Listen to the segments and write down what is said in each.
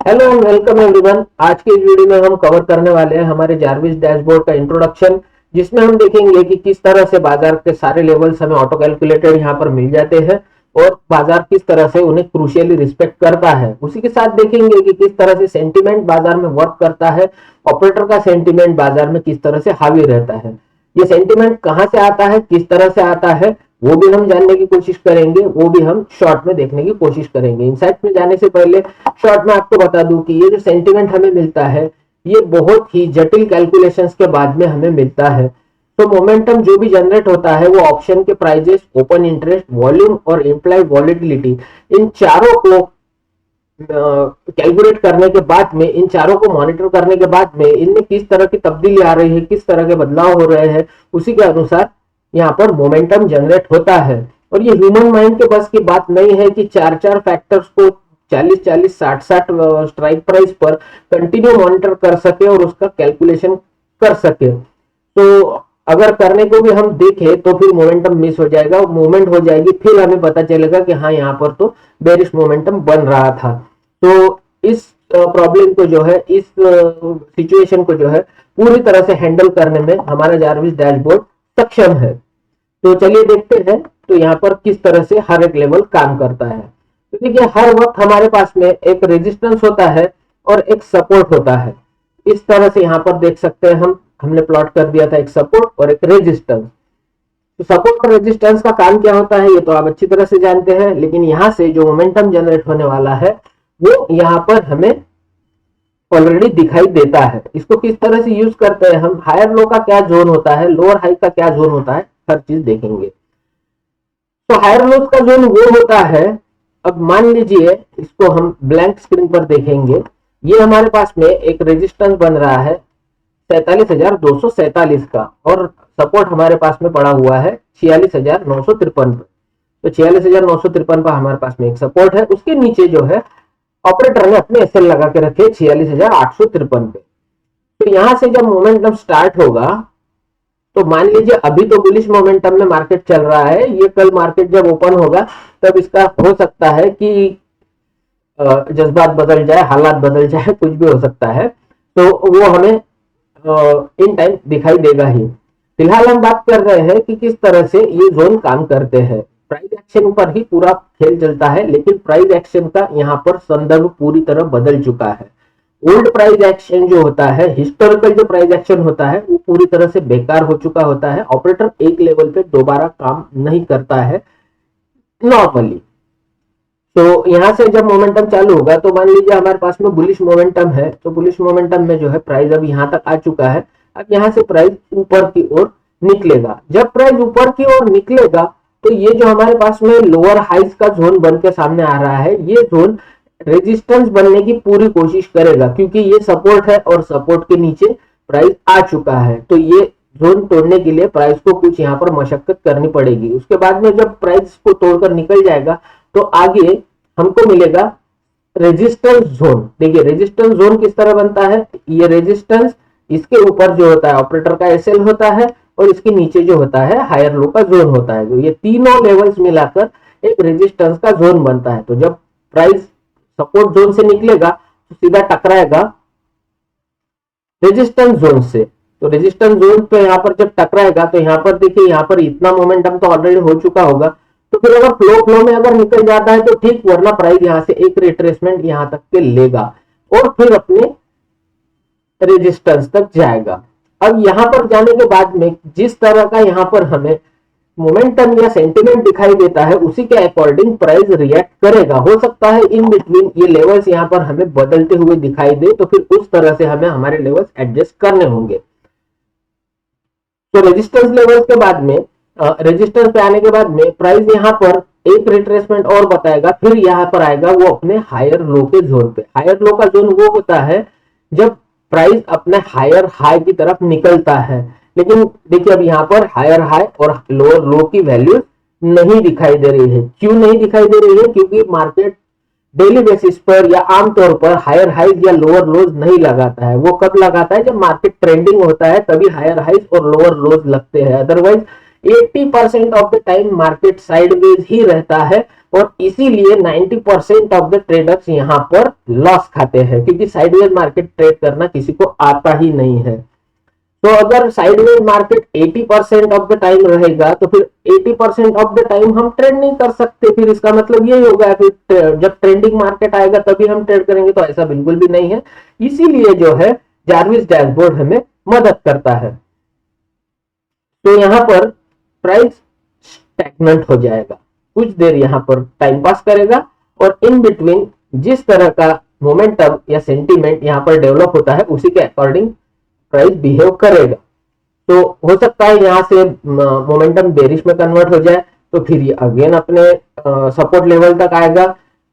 Hello and welcome everyone. आज के इस वीडियो में हम कवर करने वाले हैं हमारे जार्विस डैशबोर्ड का इंट्रोडक्शन, जिसमें हम देखेंगे कि किस तरह से बाजार के सारे लेवल्स हमें ऑटो कैलकुलेटेड यहाँ पर मिल जाते हैं और बाजार किस तरह से उन्हें क्रूशियली रिस्पेक्ट करता है। उसी के साथ देखेंगे कि किस तरह से सेंटिमेंट बाजार में वर्क करता है, ऑपरेटर का सेंटिमेंट बाजार में किस तरह से हावी रहता है, ये सेंटिमेंट कहाँ से आता है, किस तरह से आता है, वो भी हम जानने की कोशिश करेंगे। वो भी हम शॉर्ट में देखने की कोशिश करेंगे। इनसाइट में जाने से पहले शॉर्ट में आपको बता दूं कि ये जो सेंटिमेंट हमें मिलता है ये बहुत ही जटिल कैलकुलेशंस के बाद में हमें मिलता है। तो मोमेंटम जो भी जनरेट होता है वो ऑप्शन के प्राइजेस, ओपन इंटरेस्ट, वॉल्यूम और इम्प्लाइड वॉलिटिलिटी, इन चारों को कैलकुलेट करने के बाद में, इन चारों को मॉनिटर करने के बाद में इनमें किस तरह की तब्दीली आ रही है, किस तरह के बदलाव हो रहे हैं, उसी के अनुसार यहाँ पर मोमेंटम जनरेट होता है। और ये ह्यूमन माइंड के बस की बात नहीं है कि चार चार फैक्टर्स को 40-40, 60-60 स्ट्राइक प्राइस पर कंटिन्यू मॉनिटर कर सके और उसका कैलकुलेशन कर सके। तो अगर करने को भी हम देखें तो फिर मोमेंटम मिस हो जाएगा, मूवमेंट हो जाएगी, फिर हमें पता चलेगा कि हाँ यहाँ पर तो बेरिश मोमेंटम बन रहा था। तो इस प्रॉब्लम को जो है, इस सिचुएशन को जो है पूरी तरह से हैंडल करने में हमारा जार्विस डैशबोर्ड सक्षम है। तो चलिए देखते हैं तो यहाँ पर किस तरह से हर एक लेवल काम करता है। तो देखिए, हर वक्त हमारे पास में एक रेजिस्टेंस होता है और एक सपोर्ट होता है। इस तरह से यहाँ पर देख सकते हैं, हमने प्लॉट कर दिया था एक सपोर्ट और एक रेजिस्टेंस। तो सपोर्ट और रेजिस्टेंस का काम क्या होता है ये तो आप अच्छी तरह से जानते हैं, लेकिन यहाँ से जो मोमेंटम जनरेट होने वाला है वो यहाँ पर हमें ऑलरेडी दिखाई देता है। इसको किस तरह से यूज करते हैं हम, हायर लो का क्या जोन होता है, लोअर हाई का क्या जोन होता है, हर चीज देखेंगे। तो हायर लोज का जोन वो होता है, अब मान लीजिए इसको हम ब्लैंक स्क्रीन पर देखेंगे, ये हमारे पास में एक रेजिस्टेंस बन रहा है 47,247 का और सपोर्ट हमारे पास में पड़ा हुआ है 46,953 पे। तो 46,953 पर हमारे पास में एक सपोर्ट है, उसके नीचे जो है ऑपरेटर ने अपने एसएल लगा के रखे 46,853 पे। तो यहां से जब मोमेंटम स्टार्ट होगा तो मान लीजिए अभी तो बुलिश मोमेंटम में मार्केट चल रहा है, ये कल मार्केट जब ओपन होगा तब इसका हो सकता है कि जज्बात बदल जाए, हालात बदल जाए, कुछ भी हो सकता है। तो वो हमें इन टाइम दिखाई देगा ही। फिलहाल हम बात कर रहे हैं कि किस तरह से ये जोन काम करते हैं। प्राइस एक्शन पर ही पूरा खेल चलता है, लेकिन प्राइस एक्शन का यहाँ पर संदर्भ पूरी तरह बदल चुका है। ओल्ड प्राइस एक्शन जो होता है, हिस्टोरिकल जो प्राइस एक्शन होता है, वो पूरी तरह से बेकार हो चुका होता है। ऑपरेटर एक लेवल पे दोबारा काम नहीं करता है नॉर्मली। तो यहां से जब मोमेंटम चालू होगा तो मान लीजिए हमारे पास में बुलिश मोमेंटम है, तो बुलिश मोमेंटम में जो है प्राइस अब यहां तक आ चुका है। अब यहां से प्राइस ऊपर की ओर निकलेगा। जब प्राइस ऊपर की ओर निकलेगा तो ये जो हमारे पास में लोअर हाइज का जोन बन के सामने आ रहा है, ये जोन रेजिस्टेंस बनने की पूरी कोशिश करेगा, क्योंकि ये सपोर्ट है और सपोर्ट के नीचे प्राइस आ चुका है। तो ये जोन तोड़ने के लिए प्राइस को कुछ यहाँ पर मशक्कत करनी पड़ेगी। उसके बाद में जब प्राइस को तोड़कर निकल जाएगा तो आगे हमको मिलेगा रेजिस्टेंस जोन। देखिए रेजिस्टेंस जोन किस तरह बनता है, ये रेजिस्टेंस, इसके ऊपर जो होता है ऑपरेटर का एसएल होता है और इसके नीचे जो होता है हायर लो का जोन होता है। तो ये तीनों लेवल्स मिलाकर एक रेजिस्टेंस का जोन बनता है। तो जब प्राइस सपोर्ट जोन से निकलेगा तो सीधा टकराएगा रेजिस्टेंस जोन से। तो रेजिस्टेंस जोन पे यहाँ पर जब टकराएगा तो यहाँ पर देखिए, यहाँ पर इतना मोमेंटम तो ऑलरेडी हो चुका होगा। तो फिर अगर फ्लो में अगर निकल जाता है तो ठीक, वरना प्राइस यहाँ से एक रिट्रेसमेंट यहाँ तक के लेगा और फिर अपने रेजिस्टेंस तक जाएगा। अब यहाँ पर जाने के बाद में जिस तरह का यहाँ पर हमें मोमेंटम या सेंटिमेंट दिखाई देता है, उसी के अकॉर्डिंग प्राइस रिएक्ट करेगा। हो सकता है इन बिटवीन ये लेवल्स यहाँ पर हमें बदलते हुए दिखाई दे, तो फिर उस तरह से हमें हमारे लेवल्स एडजस्ट करने होंगे। तो रेजिस्टेंस लेवल्स के बाद में, रेजिस्टेंस पे आने के बाद में प्राइस यहाँ पर एक रिट्रेसमेंट और बताएगा, फिर यहाँ पर आएगा वो अपने हायर लो के जोन पे। हायर लो का जोन वो होता है जब प्राइस अपने हायर हाई की तरफ निकलता है। लेकिन देखिए अब यहाँ पर हायर हाई और लोअर लो की वैल्यू नहीं दिखाई दे रही है। क्यों नहीं दिखाई दे रही है, क्योंकि मार्केट डेली बेसिस पर या आमतौर पर हायर हाइज या लोअर लोज नहीं लगाता है। वो कब लगाता है, जब मार्केट ट्रेंडिंग होता है तभी हायर हाइज और लोअर लोज लगते हैं। Otherwise 80% of the time market sideways ही रहता है और इसीलिए 90% ऑफ द ट्रेडर्स यहाँ पर लॉस खाते हैं, क्योंकि साइडवेज मार्केट ट्रेड करना किसी को आता ही नहीं है। तो अगर sideways market 80% of the time रहेगा तो फिर 80% ऑफ द टाइम हम ट्रेड नहीं कर सकते, फिर इसका मतलब यही होगा फिर जब ट्रेंडिंग मार्केट आएगा तभी हम ट्रेड करेंगे, तो ऐसा बिल्कुल भी नहीं है। इसीलिए जो है जार्विस डैशबोर्ड हमें मदद करता है। तो यहाँ पर प्राइस स्टैग्नेंट हो जाएगा, कुछ देर यहाँ पर टाइम पास करेगा और इन बिटवीन जिस तरह का मोमेंटम या सेंटीमेंट यहाँ पर डेवलप होता है उसी के अकॉर्डिंग प्राइस बिहेव करेगा। तो हो सकता है यहाँ से मोमेंटम बेरिश में कन्वर्ट हो जाए तो फिर ये अगेन अपने सपोर्ट लेवल तक आएगा।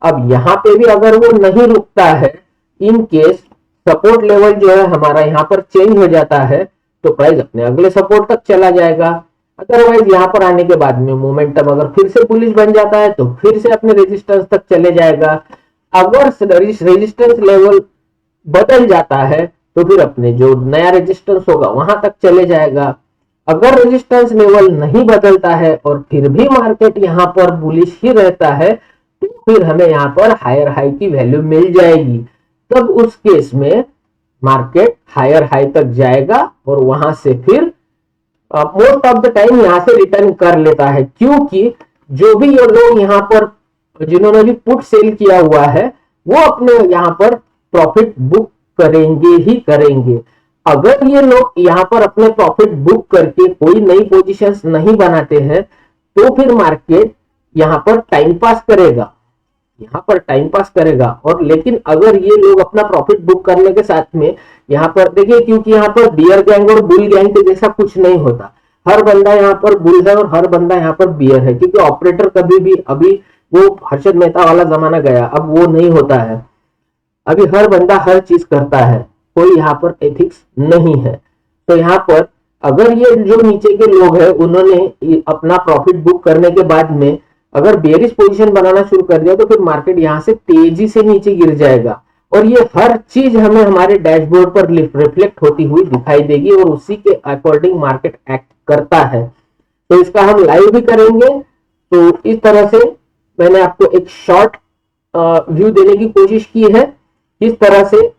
अब यहाँ पे भी अगर वो नहीं रुकता है, इन केस सपोर्ट लेवल जो है हमारा यहाँ पर चेंज हो जाता है तो प्राइस अपने अगले सपोर्ट तक चला जाएगा। अदरवाइज यहाँ पर आने के बाद में मोमेंटम अगर फिर से बुलिश बन जाता है तो फिर से अपने रेजिस्टेंस तक चले जाएगा। अगर रेजिस्टेंस लेवल बदल जाता है तो फिर अपने जो नया रेजिस्टेंस होगा वहां तक चले जाएगा। अगर रेजिस्टेंस लेवल नहीं बदलता है और फिर भी मार्केट यहाँ पर बुलिश ही रहता है तो फिर हमें यहाँ पर हायर हाई की वैल्यू मिल जाएगी। तब उस केस में मार्केट हायर हाई तक जाएगा और वहां से फिर मोस्ट ऑफ द टाइम यहाँ से रिटर्न कर लेता है, क्योंकि जो भी ये लोग यहाँ पर जिन्होंने भी पुट सेल किया हुआ है वो अपने यहाँ पर प्रॉफिट बुक करेंगे ही करेंगे। अगर ये लोग यहाँ पर अपने प्रॉफिट बुक करके कोई नई पोजीशंस नहीं बनाते हैं तो फिर मार्केट यहाँ पर टाइम पास करेगा, यहाँ पर टाइम पास करेगा। और लेकिन अगर ये लोग अपना प्रॉफिट बुक करने के साथ में यहाँ पर देखिए, क्योंकि यहाँ पर बियर गैंग और बुल गैंग के जैसा कुछ नहीं होता, हर बंदा यहाँ पर बुल है और हर बंदा यहाँ पर बियर है, क्योंकि ऑपरेटर कभी भी अभी वो हर्षद मेहता वाला जमाना गया, अब वो नहीं होता है। अभी हर बंदा हर चीज करता है, कोई यहाँ पर एथिक्स नहीं है। तो यहाँ पर अगर ये जो नीचे के लोग हैं उन्होंने अपना प्रॉफिट बुक करने के बाद में अगर बेयरिश पोजीशन बनाना शुरू कर दिया तो फिर मार्केट यहाँ से तेजी से नीचे गिर जाएगा और ये हर चीज हमें हमारे डैशबोर्ड पर रिफ्लेक्ट होती हुई दिखाई देगी और उसी के अकॉर्डिंग मार्केट एक्ट करता है। तो इसका हम लाइव भी करेंगे। तो इस तरह से मैंने आपको एक शॉर्ट व्यू देने की कोशिश की है, किस तरह से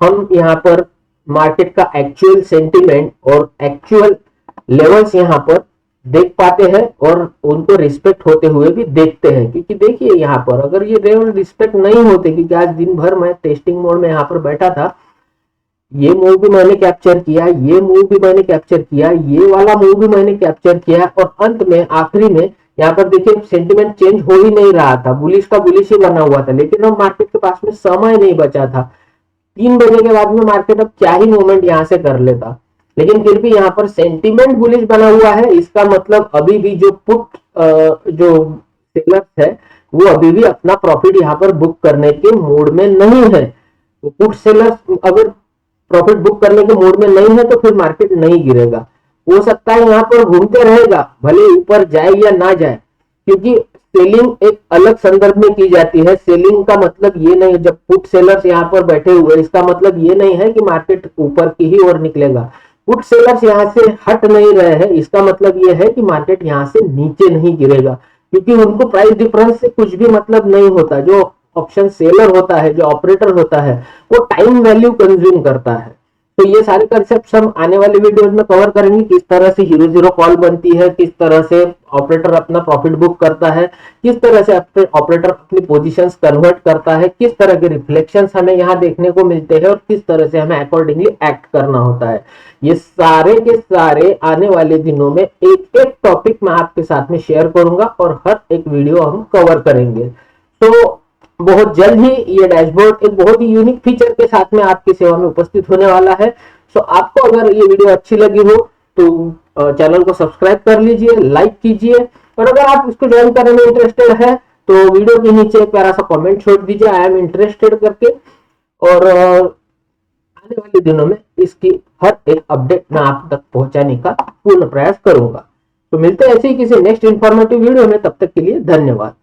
हम यहाँ पर मार्केट का एक्चुअल सेंटीमेंट और एक्चुअल लेवल्स यहाँ पर देख पाते हैं और उनको रिस्पेक्ट होते हुए भी देखते हैं। क्योंकि देखिए यहाँ पर अगर ये लेवल रिस्पेक्ट नहीं होते, क्योंकि आज दिन भर मैं टेस्टिंग मोड में यहाँ पर बैठा था, ये मूव भी मैंने कैप्चर किया, ये मूव भी मैंने कैप्चर किया, ये वाला मूव भी मैंने कैप्चर किया और अंत में आखिरी में यहाँ पर देखिए सेंटिमेंट चेंज हो ही नहीं रहा था, बुलिश का बुलिश ही बना हुआ था, लेकिन अब मार्केट के पास में समय नहीं बचा था। 3 बजे के बाद में मार्केट अब क्या ही मूवमेंट यहाँ से कर लेता, लेकिन फिर भी यहाँ पर सेंटीमेंट बुलिश बना हुआ है। इसका मतलब अभी भी जो पुट जो सेलर्स है वो अभी भी अपना प्रॉफिट यहाँ पर बुक करने के मूड में नहीं है। तो पुट सेलर्स अगर प्रॉफिट बुक करने के मूड में नहीं है तो फिर मार्केट नहीं गिरेगा, हो सकता है यहाँ पर घूमते रहेगा, भले ऊपर जाए या ना जाए, क्योंकि सेलिंग एक अलग संदर्भ में की जाती है। सेलिंग का मतलब ये नहीं, जब पुट सेलर्स यहाँ पर बैठे हुए इसका मतलब ये नहीं है कि मार्केट ऊपर की ही ओर निकलेगा। पुट सेलर्स यहाँ से हट नहीं रहे हैं, इसका मतलब ये है कि मार्केट यहाँ से नीचे नहीं गिरेगा, क्योंकि उनको प्राइस डिफरेंस से कुछ भी मतलब नहीं होता। जो ऑप्शन सेलर होता है, जो ऑपरेटर होता है, वो टाइम वैल्यू कंज्यूम करता है। तो ये सारे कंसेप्ट हम आने वाले वीडियोस में कवर करेंगे, किस तरह से हीरो जीरो कॉल बनती है, किस तरह से ऑपरेटर अपना प्रॉफिट बुक करता है, किस तरह से ऑपरेटर अपनी पोजीशंस कन्वर्ट करता है, किस तरह के रिफ्लेक्शंस हमें यहाँ देखने को मिलते हैं और किस तरह से हमें अकॉर्डिंगली एक्ट करना होता है। ये सारे के सारे आने वाले दिनों में एक एक टॉपिक मैं आपके साथ में शेयर करूंगा और हर एक वीडियो हम कवर करेंगे। तो बहुत जल्द ही ये डैशबोर्ड एक बहुत ही यूनिक फीचर के साथ में आपकी सेवा में उपस्थित होने वाला है। सो आपको अगर ये वीडियो अच्छी लगी हो तो चैनल को सब्सक्राइब कर लीजिए, लाइक कीजिए और अगर आप इसको ज्वाइन करने में इंटरेस्टेड है तो वीडियो के नीचे एक प्यारा सा कमेंट छोड़ दीजिए, आई एम इंटरेस्टेड करके, और आने वाले दिनों में इसकी हर एक अपडेट मैं आप तक पहुंचाने का पूर्ण प्रयास करूंगा। तो मिलते हैं ऐसे ही किसी नेक्स्ट इंफॉर्मेटिव वीडियो में, तब तक के लिए धन्यवाद।